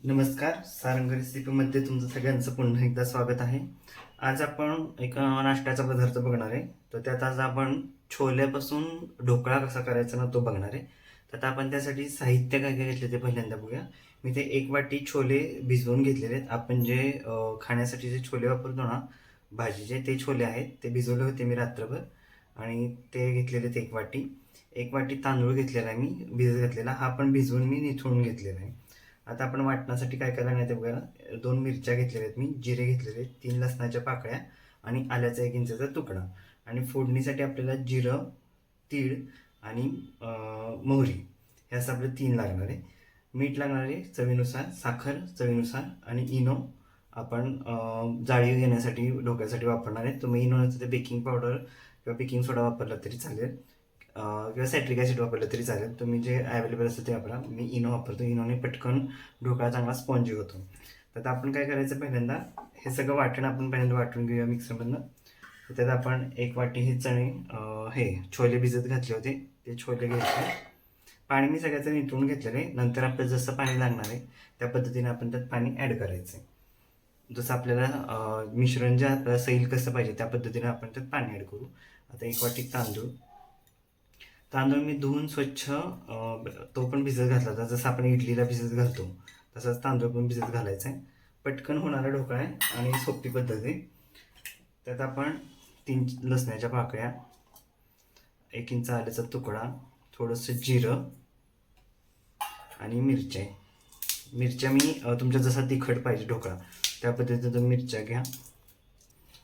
नमस्कार. सारंग रेसिपीमध्ये तुमचं सगळ्यांचं पुन्हा एकदा स्वागत आहे. आज आपण एक नाश्त्याचा पदार्थ बघणार आहे. तर त्यात आज आपण छोल्यापासून ढोकळा कसा करायचा ना तो बघणार आहे. तर आता आपण त्यासाठी साहित्य काय काय घेतले ते पहिल्यांदा बघूया. मी ते 1 वाटी छोले भिजवून घेतलेले आहेत. आपण जे खाण्यासाठी जे छोले वापरतो ना भाजीचे ते छोले आहेत. ते भिजवले होते मी रात्रभर आणि ते घेतलेले आहेत 1 वाटी. 1 वाटी तांदूळ घेतलेला आहे मी भिजत घातलेला. हा पण भिजवून मी निथळून घेतलेला आहे. आता आपण वाटण्यासाठी काय काय लागणार ते बघा. 2 मिरच्या घेतलेल्या आहेत मी, जिरे घेतलेले आहेत, 3 लसणाच्या पाकळ्या आणि आल्याचा 1 इंचाचा तुकडा आणि फोडणीसाठी आपल्याला जिरं, तीळ आणि मोहरी हे असं आपलं 3 लागणार आहे. मीठ लागणार आहे चवीनुसार, साखर चवीनुसार आणि इनो आपण जाळी घेण्यासाठी ढोक्यासाठी वापरणार आहे. तुम्ही इनो नंतर बेकिंग पावडर किंवा बेकिंग सोडा वापरला तरी चालेल किंवा सायट्रिक ॲसिड वापरलं तरी चालेल. तुम्ही जे अवेलेबल असेल ते वापरा. मी इनो वापरतो. इनोने पटकन ढोकळा चांगला स्पॉन्जी होतो. तर आता आपण काय करायचं पहिल्यांदा हे सगळं वाटण आपण पहिल्यांदा वाटून घेऊया मिक्सरमधनं. तर त्यात आपण 1 वाटी हे चणे हे छोले भिजत घातले होते ते छोले घ्यायचे. पाणी मी सगळ्याचं निथळून घेतलेलं आहे. नंतर आपलं जसं पाणी लागणार आहे त्या पद्धतीने आपण त्यात पाणी ॲड करायचं आहे. जसं आपल्याला मिश्रण जे आपल्याला सैल कसं पाहिजे त्या पद्धतीने आपण त्यात पाणी ॲड करू. आता 1 वाटी तांदूळ मी धुवून स्वच्छ तो पण भिजत घातला होता. जसं आपण इडलीला भिजत घालतो तसंच तांदूळ पण भिजत घालायचा आहे. पटकन होणारा ढोकळा आहे आणि सोपी पद्धत आहे. त्यात आपण 3 लसणाच्या पाकळ्या, 1 इंच आल्याचा तुकडा, थोडंसं जिरं आणि मिरच्या मी तुमच्या जसा तिखट पाहिजे ढोकळा त्या पद्धतीने तुम्ही मिरच्या घ्या.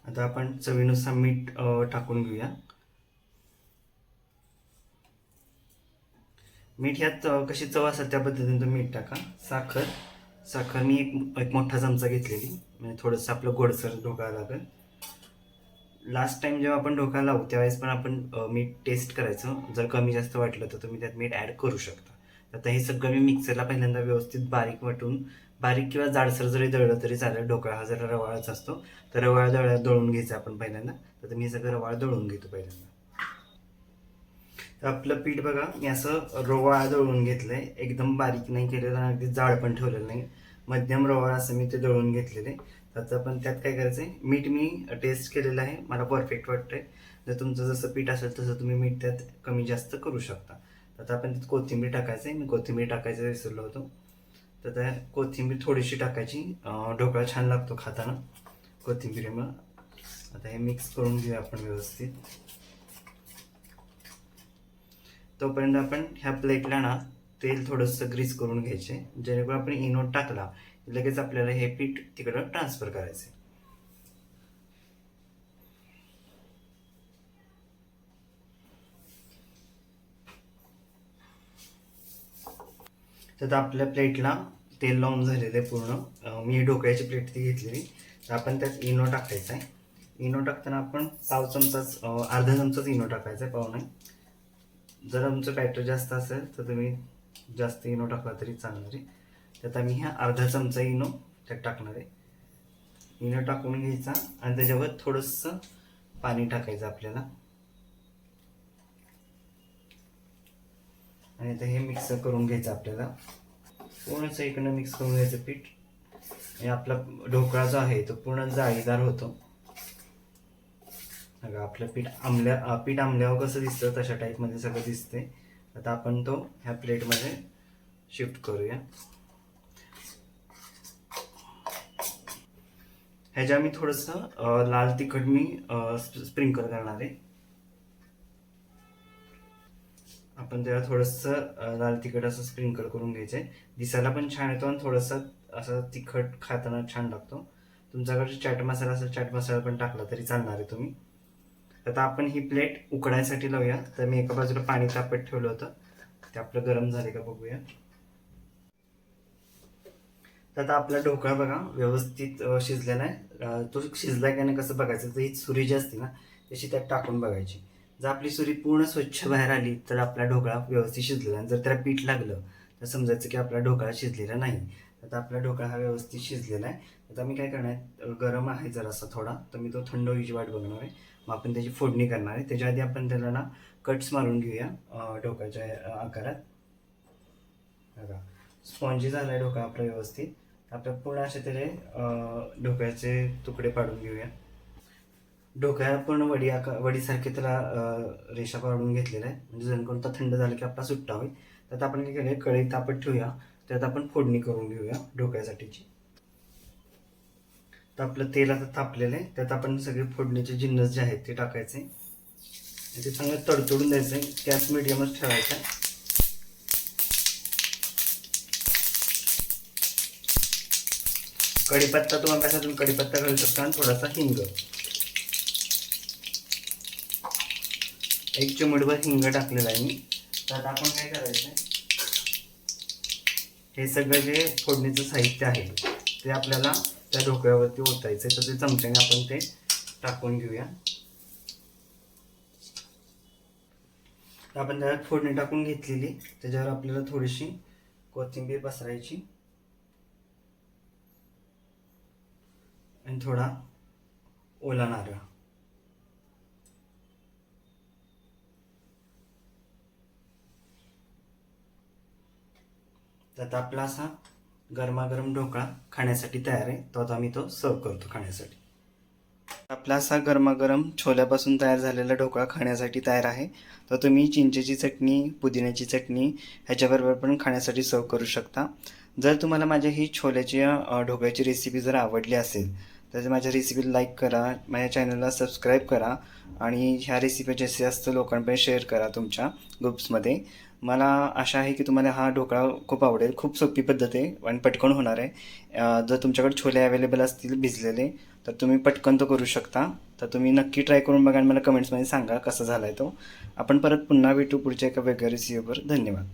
आता आपण चवीनुसार मीठ टाकून घेऊया. मीठ ह्यात कशी चव असेल त्या पद्धतीने तुम्ही मीठ टाका. साखर मी एक मोठा चमचा घेतलेली, म्हणजे थोडंसं आपलं गोडसर ढोकळा लागेल. लास्ट टाइम जेव्हा आपण ढोकळा लावू त्यावेळेस पण आपण मीठ टेस्ट करायचं. जर कमी जास्त वाटलं तर तुम्ही त्यात मीठ ॲड करू शकता. आता हे सगळं मी मिक्सरला पहिल्यांदा व्यवस्थित बारीक वाटून, बारीक किंवा जाडसर जरी दळलं तरी चालेल. ढोकळा हा जरा रवाळाच असतो तर रवाळा दळून घ्यायचा आपण पहिल्यांदा. तर मी सगळं रवाळा दळून घेतो पहिल्यांदा. तर आपलं पीठ बघा मी असं रवाळा दळून घेतलं आहे. एकदम बारीक नाही केलेलं आणि अगदी जाड पण ठेवलेलं नाही, मध्यम रवाळा असं मी ते दळून घेतलेले. तर आपण त्यात काय करायचं आहे, मीठ मी टेस्ट केलेलं आहे, मला परफेक्ट वाटतं आहे. जर तुमचं जसं पीठ असेल तसं तुम्ही मीठ त्यात कमी जास्त करू शकता. आता आपण त्यात कोथिंबीर टाकायचं आहे. मी कोथिंबीर टाकायचं विसरलो होतो. तर त्या कोथिंबीर थोडीशी टाकायची. ढोकळा छान लागतो खाताना कोथिंबीरीमुळं. आता हे मिक्स करून घेऊया आपण व्यवस्थित. तोपर्यंत आपण ह्या प्लेटला ना तेल थोडंसं ग्रीस करून घ्यायचे, जेणेकरून आपण इनो टाकला लगेच आपल्याला हे पीठ तिकडं ट्रान्सफर करायचे. तर आपल्या प्लेटला तेल लावून झालेलं आहे पूर्ण. मी ढोकळ्याची प्लेट ती घेतलेली. तर आपण त्यात इनो टाकायचा आहे. इनो टाकताना आपण पाव चमचाच अर्धा चमचाच इनो टाकायचा आहे, पाव नाही. जर आमचं बॅटर जास्त असेल तर तुम्ही जास्त इनो टाकला तरी चालणार आहे. त्यात आम्ही ह्या अर्धा चमचा इनो त्यात टाकणार आहे. इनो टाकून घ्यायचा आणि त्याच्यावर थोडंसं पाणी टाकायचं आपल्याला आणि आता हे मिक्स करून घ्यायचं आपल्याला. पूर्ण इकडनं मिक्स करून घ्यायचं पीठ आणि आपला ढोकळा जो आहे तो पूर्ण जाळीदार होतो. बघा आपलं पीठ आंबल्यावर कसं दिसतं तशा टाईपमध्ये सगळं दिसते. आता आपण तो ह्या प्लेटमध्ये शिफ्ट करूया. ह्याच्या मी थोडंसं लाल तिखट मी स्प्रिंकल करणार आहे. आपण त्याला थोडंसं लाल तिखट असं स्प्रिंकल करून घ्यायचं आहे. दिसायला पण छान येतो आणि थोडंसं असं तिखट खाताना छान लागतो. तुमच्याकडे चाट मसाला असेल चाट मसाला पण टाकला तरी चालणार आहे तुम्ही. आता आपण ही प्लेट उकडायसाठी लावूया. तर मी एका बाजूला पाणी तापत ठेवलं होतं, ते आपलं गरम झाले का बघूया. तर आता आपला ढोकळा बघा व्यवस्थित शिजलेला आहे. तो शिजला की नाही कसं बघायचं, तर ही सुरी जी असते ना तशी त्यात टाकून बघायची. जर आपली सुरी पूर्ण स्वच्छ बाहेर आली तर आपला ढोकळा व्यवस्थित शिजलेला आहे. जर त्याला पीठ लागलं तर समजायचं की आपला ढोकळा शिजलेला नाही. आता आपला ढोकळा हा व्यवस्थित शिजलेला आहे. आता मी काय करणार आहे, गरम आहे जरासा थोडा, तर मी तो थंड होईची वाट बघणार आहे. मग आपण त्याची फोडणी करणार आहे. त्याच्या आधी आपण त्याला ना कट्स मारून घेऊया ढोकळ्याच्या आकारात. बघा स्पॉन्जी झाला आहे ढोकळा आपला व्यवस्थित. आपल्या पूर्ण असे त्याचे ढोकळ्याचे तुकडे पाडून घेऊया. ढोकळ्या पूर्ण वडीसारखे त्याला रेषा पाडून घेतलेल्या आहे, म्हणजे जेणेकरून तो थंड झाला की आपला सुट्टा होईल. त्यात आपण काय केलं, कढई तापत ठेवूया, त्यात आपण फोडणी करून घेऊया ढोकळ्यासाठीची. तर आपलं तेल आता तापलेलं आहे, त्यात आपण सगळे फोडणीचे जिन्नस जे आहेत ते टाकायचे. ते चांगलं तडतडून द्यायचं आहे, गॅस मिडियमच ठेवायचा. कढीपत्ता तुम्हाला कशातून कढीपत्ता घालू शकता आणि थोडासा हिंग, एक चिमूटभर हिंग टाकलेला आहे मी. तर आपण काय करायचं, हे सगळं जे फोडणीचं साहित्य आहे ते आपल्याला त्या ढोकळ्यावरती ओतायचं. तर ते चमच्याने आपण ते टाकून घेऊया. आपण त्यात फोडणी टाकून घेतलेली, त्याच्यावर आपल्याला थोडीशी कोथिंबीर पसरायची आणि थोडा ओला नारळ. त्यात आपला असा गरमागरम ढोकळा खाण्यासाठी तयार आहे. तो आता आम्ही सर्व करतो खाण्यासाठी. आपला असा गरमागरम छोल्यापासून तयार झालेला ढोकळा खाण्यासाठी तयार आहे. तर तुम्ही चिंचेची चटणी, पुदिन्याची चटणी ह्याच्याबरोबर पण खाण्यासाठी सर्व करू शकता. जर तुम्हाला माझ्या ही छोल्याची ढोकळ्याची रेसिपी जर आवडली असेल तर माझ्या रेसिपीला लाईक करा, माझ्या चॅनलला सबस्क्राईब करा आणि ह्या रेसिपी जास्तीत जास्त लोकांपर्यंत शेअर करा तुमच्या ग्रुप्समध्ये. मला आशा आहे की तुम्हाला हा ढोकळा खूप आवडेल. खूप सोपी पद्धत आहे आणि पटकन होणार आहे. जर तुमच्याकडे छोले अवेलेबल असतील भिजलेले तर तुम्ही पटकन तो करू शकता. तर तुम्ही नक्की ट्राय करून बघा आणि मला कमेंट्समध्ये सांगा कसा झाला आहे तो. आपण परत पुन्हा भेटू पुढच्या एका वेगळ्या रेसिपीवर. धन्यवाद.